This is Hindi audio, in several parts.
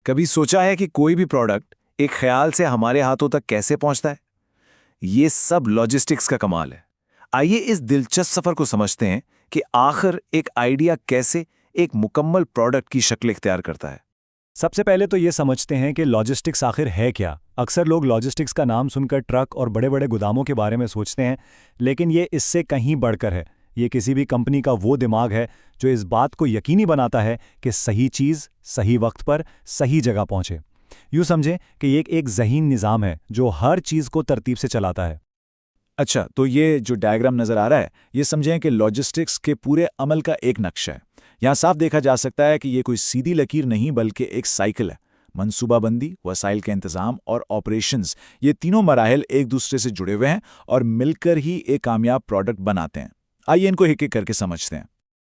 कभी सोचा है कि कोई भी प्रोडक्ट एक ख्याल से हमारे हाथों तक कैसे पहुंचता है? ये सब लॉजिस्टिक्स का कमाल है। आइए इस दिलचस्प सफर को समझते हैं कि आखिर एक आइडिया कैसे एक मुकम्मल प्रोडक्ट की शक्ल इख्तियार करता है। सबसे पहले तो ये समझते हैं कि लॉजिस्टिक्स आखिर है क्या। अक्सर लोग लॉजिस्टिक्स का नाम सुनकर ट्रक और बड़े बड़े गोदामों के बारे में सोचते हैं, लेकिन ये इससे कहीं बढ़कर है। ये किसी भी कंपनी का वो दिमाग है जो इस बात को यकीनी बनाता है कि सही चीज़ सही वक्त पर सही जगह पहुंचे। यूँ समझें कि ये एक ज़हीन निज़ाम है जो हर चीज़ को तरतीब से चलाता है। अच्छा, तो ये जो डायग्राम नज़र आ रहा है, ये समझें कि लॉजिस्टिक्स के पूरे अमल का एक नक्शा है। यहाँ साफ देखा जा सकता है कि ये कोई सीधी लकीर नहीं बल्कि एक साइकिल है। मनसूबाबंदी, वसाइल का इंतज़ाम और ऑपरेशंस, ये तीनों मराहिल एक दूसरे से जुड़े हुए हैं और मिलकर ही एक कामयाब प्रोडक्ट बनाते हैं। आइए इनको एक एक करके समझते हैं।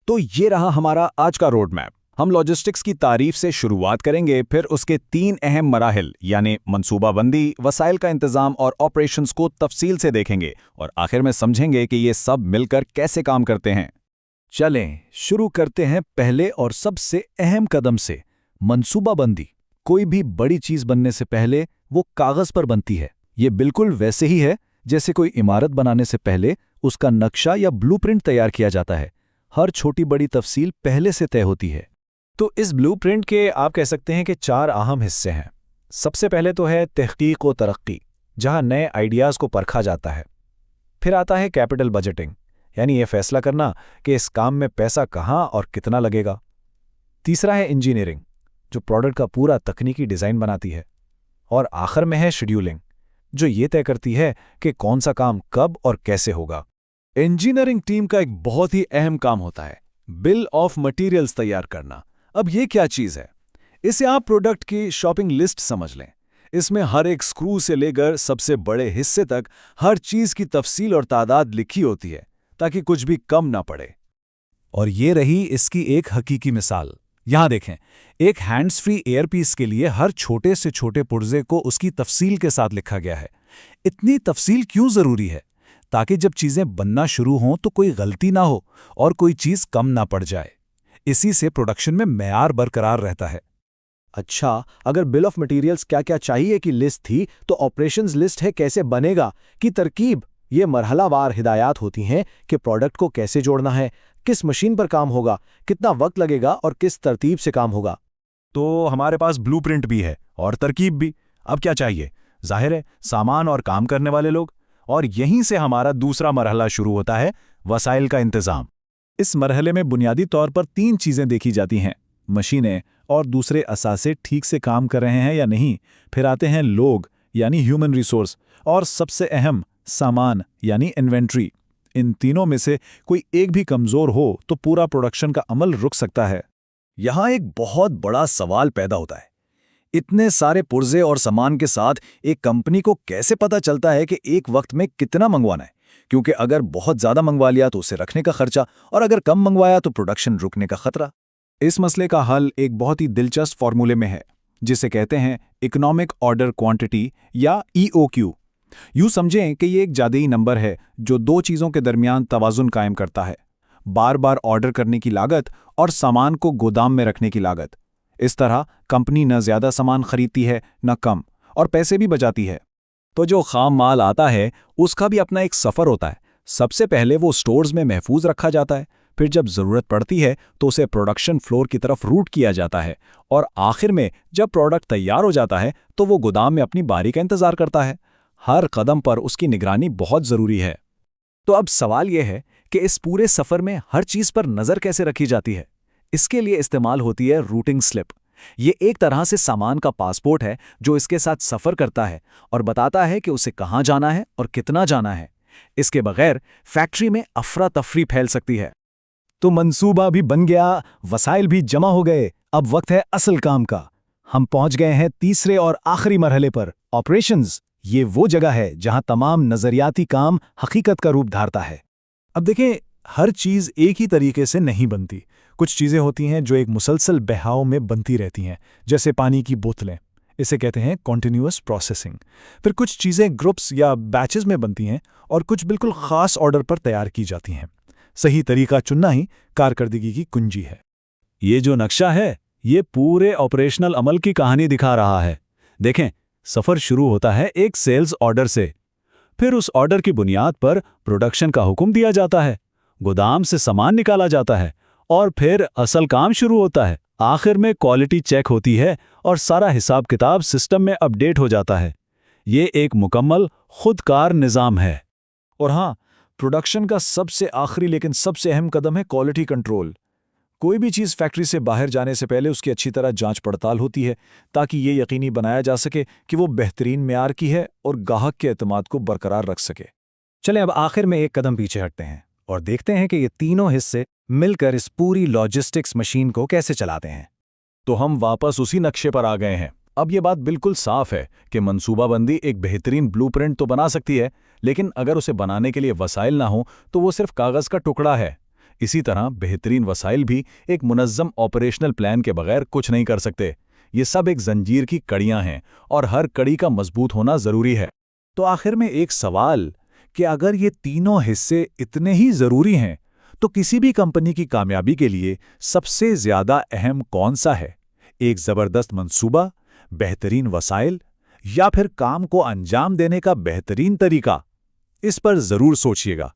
तो ये रहा हमारा आज का रोड मैप। हम लॉजिस्टिक्स की तारीफ से शुरुआत करेंगे, फिर उसके 3 अहम मराहिल यानी मनसूबाबंदी, वसाइल का इंतज़ाम और ऑपरेशंस को तफसील से देखेंगे और आखिर में समझेंगे कि ये सब मिलकर कैसे काम करते हैं। चलें शुरू करते हैं पहले और सबसे अहम कदम से, मनसूबाबंदी। कोई भी बड़ी चीज़ बनने से पहले वो कागज़ पर बनती है। ये बिल्कुल वैसे ही है जैसे कोई इमारत बनाने से पहले उसका नक्शा या ब्लूप्रिंट तैयार किया जाता है। हर छोटी बड़ी तफसील पहले से तय होती है। तो इस ब्लूप्रिंट के आप कह सकते हैं कि 4 अहम हिस्से हैं। सबसे पहले तो है तहकीक व तरक्की, जहां नए आइडियाज़ को परखा जाता है। फिर आता है कैपिटल बजटिंग, यानी ये फैसला करना कि इस काम में पैसा कहाँ और कितना लगेगा। तीसरा है इंजीनियरिंग, जो प्रोडक्ट का पूरा तकनीकी डिज़ाइन बनाती है। और आखिर में है शेड्यूलिंग, जो ये तय करती है कि कौन सा काम कब और कैसे होगा। इंजीनियरिंग टीम का एक बहुत ही अहम काम होता है बिल ऑफ मटेरियल्स तैयार करना। अब ये क्या चीज़ है? इसे आप प्रोडक्ट की शॉपिंग लिस्ट समझ लें। इसमें हर एक स्क्रू से लेकर सबसे बड़े हिस्से तक हर चीज़ की तफसील और तादाद लिखी होती है ताकि कुछ भी कम ना पड़े। और ये रही इसकी एक हकीकी मिसाल। यहाँ देखें, एक हैंड्स फ्री एयरपीस के लिए हर छोटे से छोटे पुर्जे को उसकी तफसील के साथ लिखा गया है। इतनी तफसील क्यों ज़रूरी है? ताकि जब चीज़ें बनना शुरू हों तो कोई गलती ना हो और कोई चीज़ कम ना पड़ जाए। इसी से प्रोडक्शन में मेयार बरकरार रहता है। अच्छा, अगर बिल ऑफ मटेरियल्स क्या क्या चाहिए की लिस्ट थी, तो ऑपरेशंस लिस्ट है कैसे बनेगा की तरकीब। ये मरहलावार हिदायत होती हैं कि प्रोडक्ट को कैसे जोड़ना है, किस मशीन पर काम होगा, कितना वक्त लगेगा और किस तरतीब से काम होगा। तो हमारे पास ब्लूप्रिंट भी है और तरकीब भी। अब क्या चाहिए? जाहिर है, सामान और काम करने वाले लोग। और यहीं से हमारा दूसरा मरहला शुरू होता है, वसाइल का इंतज़ाम। इस मरहले में बुनियादी तौर पर 3 चीज़ें देखी जाती हैं, मशीनें और दूसरे असासे ठीक से काम कर रहे हैं या नहीं। फिर आते हैं लोग यानी ह्यूमन रिसोर्स, और सबसे अहम सामान यानी इन्वेंट्री। इन तीनों में से कोई एक भी कमज़ोर हो तो पूरा प्रोडक्शन का अमल रुक सकता है। यहाँ एक बहुत बड़ा सवाल पैदा होता है, इतने सारे पुर्जे और सामान के साथ एक कंपनी को कैसे पता चलता है कि एक वक्त में कितना मंगवाना है? क्योंकि अगर बहुत ज़्यादा मंगवा लिया तो उसे रखने का खर्चा, और अगर कम मंगवाया तो प्रोडक्शन रुकने का खतरा। इस मसले का हल एक बहुत ही दिलचस्प फॉर्मूले में है, जिसे कहते हैं इकोनॉमिक ऑर्डर क्वांटिटी या EOQ। यूँ समझें कि ये एक जादुई नंबर है जो 2 चीज़ों के दरमियान तवाज़ुन कायम करता है, बार बार ऑर्डर करने की लागत और सामान को गोदाम में रखने की लागत। इस तरह कंपनी न ज़्यादा सामान खरीदती है न कम, और पैसे भी बचाती है। तो जो खाम माल आता है उसका भी अपना एक सफ़र होता है। सबसे पहले वो स्टोर्स में महफूज रखा जाता है, फिर जब ज़रूरत पड़ती है तो उसे प्रोडक्शन फ्लोर की तरफ रूट किया जाता है, और आखिर में जब प्रोडक्ट तैयार हो जाता है तो वो गोदाम में अपनी बारी का इंतज़ार करता है। हर कदम पर उसकी निगरानी बहुत ज़रूरी है। तो अब सवाल यह है कि इस पूरे सफ़र में हर चीज़ पर नज़र कैसे रखी जाती है। इसके लिए इस्तेमाल होती है रूटिंग स्लिप। ये एक तरह से सामान का पासपोर्ट है जो इसके साथ सफ़र करता है और बताता है कि उसे कहाँ जाना है और कितना जाना है। इसके बगैर फैक्ट्री में अफरा तफरी फैल सकती है। तो मंसूबा भी बन गया, वसाइल भी जमा हो गए। अब वक्त है असल काम का। हम पहुंच गए हैं तीसरे और आखिरी मरहले पर, ऑपरेशंस। ये वो जगह है जहां तमाम नजरियाती काम हकीकत का रूप धारता है। अब देखें, हर चीज़ एक ही तरीके से नहीं बनती। कुछ चीज़ें होती हैं जो एक मुसलसल बहाव में बनती रहती हैं, जैसे पानी की बोतलें। इसे कहते हैं कॉन्टिन्यूअस प्रोसेसिंग। फिर कुछ चीज़ें ग्रुप्स या बैचेस में बनती हैं और कुछ बिल्कुल ख़ास ऑर्डर पर तैयार की जाती हैं। सही तरीका चुनना ही कारकर्दगी की कुंजी है। ये जो नक्शा है ये पूरे ऑपरेशनल अमल की कहानी दिखा रहा है। देखें, सफ़र शुरू होता है एक सेल्स ऑर्डर से। फिर उस ऑर्डर की बुनियाद पर प्रोडक्शन का हुक्म दिया जाता है, गोदाम से सामान निकाला जाता है और फिर असल काम शुरू होता है। आखिर में क्वालिटी चेक होती है और सारा हिसाब किताब सिस्टम में अपडेट हो जाता है। ये एक मुकम्मल खुदकार निज़ाम है। और हाँ, प्रोडक्शन का सबसे आखिरी लेकिन सबसे अहम कदम है क्वालिटी कंट्रोल। कोई भी चीज़ फैक्ट्री से बाहर जाने से पहले उसकी अच्छी तरह जांच पड़ताल होती है, ताकि ये यकीनी बनाया जा सके कि वो बेहतरीन मेयार की है और ग्राहक के एतमाद को बरकरार रख सके। चलें अब आखिर में एक कदम पीछे हटते हैं और देखते हैं कि ये तीनों हिस्से मिलकर इस पूरी लॉजिस्टिक्स मशीन को कैसे चलाते हैं। तो हम वापस उसी नक्शे पर आ गए हैं। अब ये बात बिल्कुल साफ है कि मंसूबाबंदी एक बेहतरीन ब्लूप्रिंट तो बना सकती है, लेकिन अगर उसे बनाने के लिए वसाइल ना हो तो वो सिर्फ कागज़ का टुकड़ा है। इसी तरह बेहतरीन वसाइल भी एक मुनज़्ज़म ऑपरेशनल प्लान के बगैर कुछ नहीं कर सकते। ये सब एक जंजीर की कड़ियां हैं और हर कड़ी का मजबूत होना ज़रूरी है। तो आखिर में एक सवाल कि अगर ये तीनों हिस्से इतने ही ज़रूरी हैं, तो किसी भी कंपनी की कामयाबी के लिए सबसे ज़्यादा अहम कौन सा है? एक ज़बरदस्त मंसूबा, बेहतरीन वसाइल, या फिर काम को अंजाम देने का बेहतरीन तरीका? इस पर ज़रूर सोचिएगा।